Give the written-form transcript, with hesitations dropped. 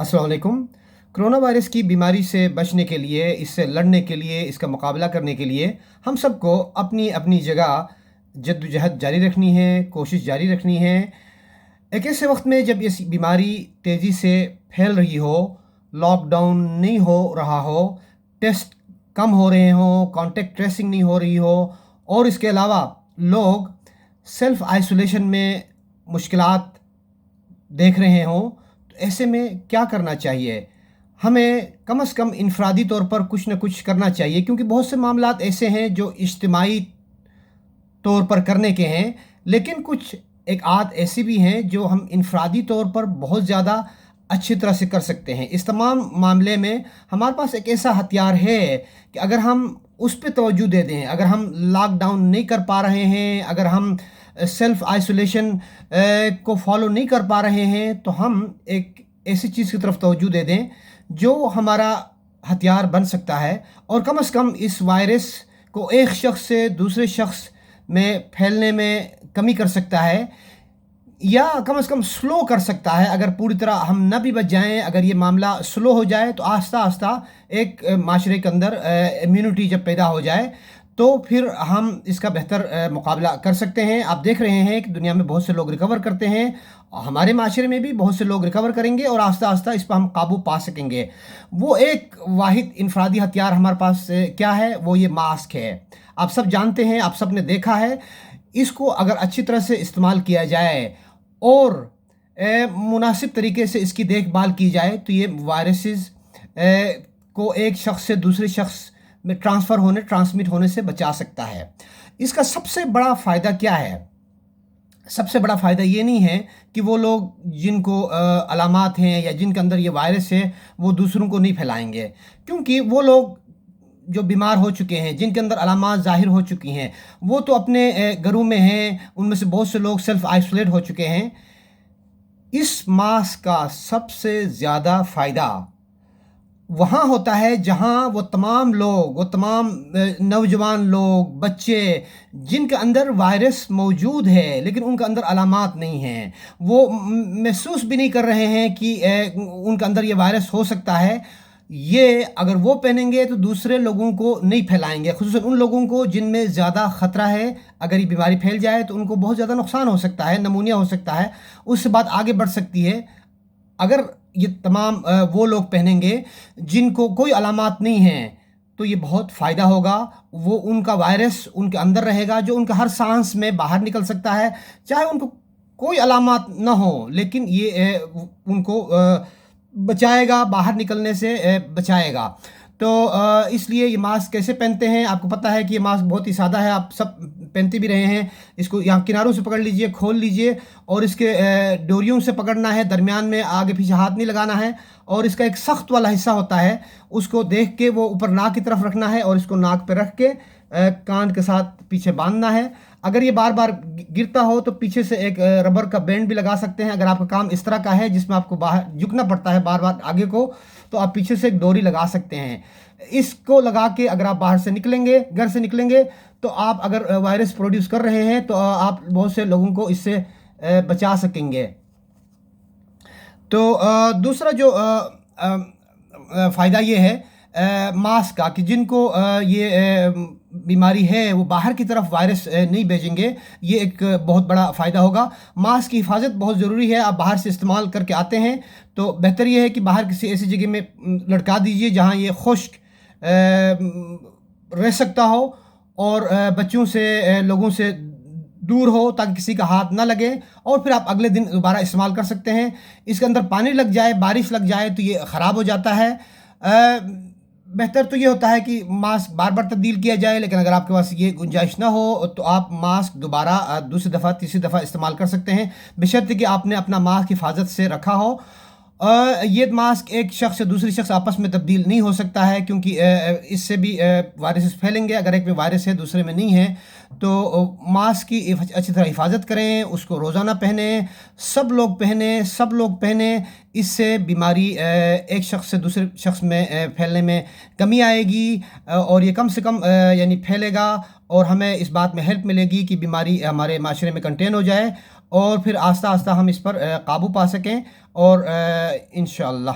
अस्सलाम वालेकुम। Corona virus की बीमारी से बचने के लिए, इससे लड़ने के लिए, इसका मुकाबला करने के लिए हम सबको अपनी अपनी जगह जद्दोजहद जारी रखनी है, कोशिश जारी रखनी है। एक ऐसे वक्त में जब इस बीमारी तेज़ी से फैल रही हो, लॉकडाउन नहीं हो रहा हो, टेस्ट कम हो रहे हों, कॉन्टेक्ट ट्रेसिंग नहीं हो रही हो और इसके अलावा लोग सेल्फ़ आइसोलेशन में मुश्किलात देख रहे हों, तो ऐसे में क्या करना चाहिए? हमें कम से कम इनफ़रादी तौर पर कुछ न कुछ करना चाहिए, क्योंकि बहुत से मामलात ऐसे हैं जो इज्तिमाई तौर पर करने के हैं, लेकिन कुछ एक आध ऐसी भी हैं जो हम इनफ़रादी तौर पर बहुत ज़्यादा अच्छी तरह से कर सकते हैं। इस तमाम मामले में हमारे पास एक ऐसा हथियार है कि अगर हम उस पे तवज्जो दे दें, अगर हम लॉकडाउन नहीं कर पा रहे हैं, अगर हम सेल्फ़ आइसोलेशन को फॉलो नहीं कर पा रहे हैं, तो हम एक ऐसी चीज़ की तरफ तवज्जो दे दें जो हमारा हथियार बन सकता है और कम से कम इस वायरस को एक शख्स से दूसरे शख्स में फैलने में कमी कर सकता है, या कम से कम स्लो कर सकता है। अगर पूरी तरह हम न भी बच जाएँ, अगर ये मामला स्लो हो जाए, तो आहिस्ता आहिस्ता एक माशरे के अंदर इम्यूनिटी जब पैदा हो जाए, तो फिर हम इसका बेहतर मुकाबला कर सकते हैं। आप देख रहे हैं कि दुनिया में बहुत से लोग रिकवर करते हैं, हमारे माशरे में भी बहुत से लोग रिकवर करेंगे और आहिस्ता आहिस्ता इस पर हम काबू पा सकेंगे। वो एक वाहिद इनफरादी हथियार हमारे पास क्या है, वो ये मास्क है। आप सब जानते हैं, आप सब ने देखा है, इसको अगर अच्छी तरह से इस्तेमाल किया जाए और मुनासिब तरीके से इसकी देखभाल की जाए, तो ये वायरसेस को एक शख्स से दूसरे शख्स में ट्रांसमिट होने से बचा सकता है। इसका सबसे बड़ा फ़ायदा क्या है? सबसे बड़ा फ़ायदा ये नहीं है कि वो लोग जिनको अलामात हैं या जिनके अंदर ये वायरस है, वो दूसरों को नहीं फैलाएंगे, क्योंकि वो लोग जो बीमार हो चुके हैं, जिनके अंदर अलामात ज़ाहिर हो चुकी हैं, वो तो अपने घरों में हैं। उनमें से बहुत से लोग सेल्फ़ आइसोलेट हो चुके हैं। इस मास्क का सबसे ज़्यादा फ़ायदा वहाँ होता है जहाँ वो तमाम लोग, वो तमाम नौजवान लोग, बच्चे, जिनके अंदर वायरस मौजूद है लेकिन उनके अंदर अलामात नहीं हैं, वो महसूस भी नहीं कर रहे हैं कि उनके अंदर ये वायरस हो सकता है। ये अगर वो पहनेंगे तो दूसरे लोगों को नहीं फैलाएंगे, ख़ुसूसन उन लोगों को जिनमें ज़्यादा ख़तरा है। अगर ये बीमारी फैल जाए तो उनको बहुत ज़्यादा नुकसान हो सकता है, नमूनिया हो सकता है, उससे बात आगे बढ़ सकती है। अगर ये तमाम वो लोग पहनेंगे जिनको कोई अलामात नहीं हैं, तो ये बहुत फ़ायदा होगा। वो उनका वायरस उनके अंदर रहेगा, जो उनका हर सांस में बाहर निकल सकता है, चाहे उनको कोई अलामात ना हो, लेकिन ये उनको बचाएगा, बाहर निकलने से बचाएगा। तो इसलिए ये मास्क कैसे पहनते हैं? आपको पता है कि ये मास्क बहुत ही सादा है, आप सब पहनते भी रहे हैं। इसको यहाँ किनारों से पकड़ लीजिए, खोल लीजिए और इसके डोरियों से पकड़ना है, दरमियान में आगे पीछे हाथ नहीं लगाना है। और इसका एक सख्त वाला हिस्सा होता है, उसको देख के वो ऊपर नाक की तरफ रखना है और इसको नाक पे रख के कान के साथ पीछे बांधना है। अगर ये बार बार गिरता हो तो पीछे से एक रबर का बैंड भी लगा सकते हैं। अगर आपका काम इस तरह का है जिसमें आपको बाहर झुकना पड़ता है बार बार आगे को, तो आप पीछे से एक डोरी लगा सकते हैं। इसको लगा के अगर आप बाहर से निकलेंगे, घर से निकलेंगे, तो आप अगर वायरस प्रोड्यूस कर रहे हैं तो आप बहुत से लोगों को इससे बचा सकेंगे। तो दूसरा जो फ़ायदा ये है मास्क का कि जिनको ये बीमारी है वो बाहर की तरफ वायरस नहीं भेजेंगे, ये एक बहुत बड़ा फ़ायदा होगा। मास्क की हिफाजत बहुत ज़रूरी है। आप बाहर से इस्तेमाल करके आते हैं तो बेहतर ये है कि बाहर किसी ऐसी जगह में लटका दीजिए जहाँ ये खुश्क रह सकता हो और बच्चों से, लोगों से दूर हो, ताकि किसी का हाथ ना लगे, और फिर आप अगले दिन दोबारा इस्तेमाल कर सकते हैं। इसके अंदर पानी लग जाए, बारिश लग जाए तो ये ख़राब हो जाता है। बेहतर तो ये होता है कि मास्क बार बार तब्दील किया जाए, लेकिन अगर आपके पास ये गुंजाइश ना हो तो आप मास्क दोबारा दूसरी दफ़ा तीसरी दफ़ा इस्तेमाल कर सकते हैं, बशर्ते कि आपने अपना मास्क हिफाजत से रखा हो। ये मास्क एक शख्स से दूसरी शख्स आपस में तब्दील नहीं हो सकता है, क्योंकि इससे भी वायरसेस फैलेंगे। अगर एक में वायरस है दूसरे में नहीं है, तो मास्क की अच्छी तरह हिफाजत करें, उसको रोज़ाना पहने, सब लोग पहने, सब लोग पहने। इससे बीमारी एक शख्स से दूसरे शख्स में फैलने में कमी आएगी और ये कम से कम यानी फैलेगा, और हमें इस बात में हेल्प मिलेगी कि बीमारी हमारे माशरे में कंटेन हो जाए और फिर आस्ता आस्ता हम इस पर काबू पा सकें और इंशाअल्लाह।